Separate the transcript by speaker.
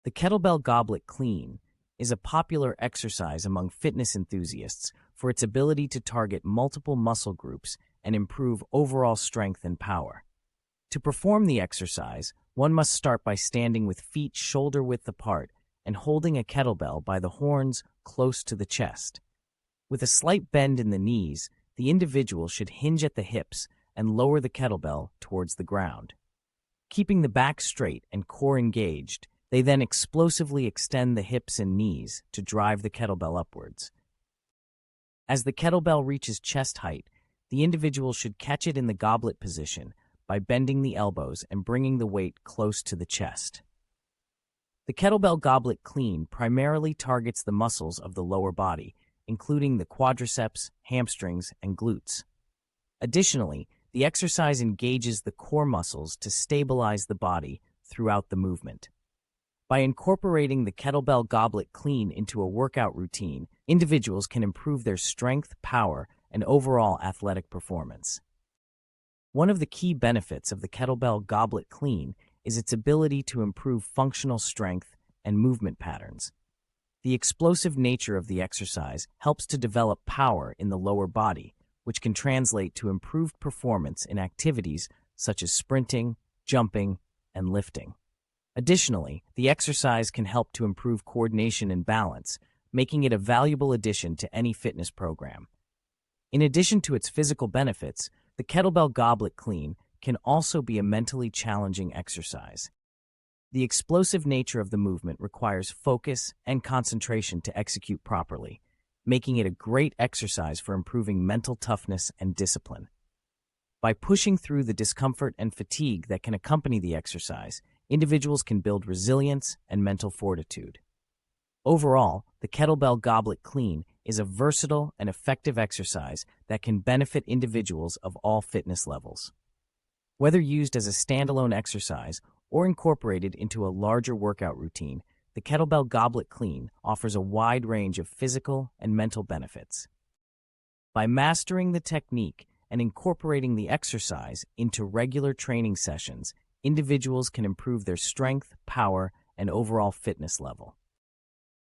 Speaker 1: The Kettlebell Goblet Clean is a popular exercise among fitness enthusiasts for its ability to target multiple muscle groups and improve overall strength and power. To perform the exercise, one must start by standing with feet shoulder-width apart and holding a kettlebell by the horns close to the chest. With a slight bend in the knees, the individual should hinge at the hips and lower the kettlebell towards the ground. Keeping the back straight and core engaged, they then explosively extend the hips and knees to drive the kettlebell upwards. As the kettlebell reaches chest height, the individual should catch it in the goblet position by bending the elbows and bringing the weight close to the chest. The Kettlebell Goblet Clean primarily targets the muscles of the lower body, including the quadriceps, hamstrings, and glutes. Additionally, the exercise engages the core muscles to stabilize the body throughout the movement. By incorporating the Kettlebell Goblet Clean into a workout routine, individuals can improve their strength, power, and overall athletic performance. One of the key benefits of the Kettlebell Goblet Clean is its ability to improve functional strength and movement patterns. The explosive nature of the exercise helps to develop power in the lower body, which can translate to improved performance in activities such as sprinting, jumping, and lifting. Additionally, the exercise can help to improve coordination and balance, making it a valuable addition to any fitness program. In addition to its physical benefits, the Kettlebell Goblet Clean can also be a mentally challenging exercise. The explosive nature of the movement requires focus and concentration to execute properly, making it a great exercise for improving mental toughness and discipline. By pushing through the discomfort and fatigue that can accompany the exercise, individuals can build resilience and mental fortitude. Overall, the Kettlebell Goblet Clean is a versatile and effective exercise that can benefit individuals of all fitness levels. Whether used as a standalone exercise or incorporated into a larger workout routine, the Kettlebell Goblet Clean offers a wide range of physical and mental benefits. By mastering the technique and incorporating the exercise into regular training sessions, individuals can improve their strength, power, and overall fitness level.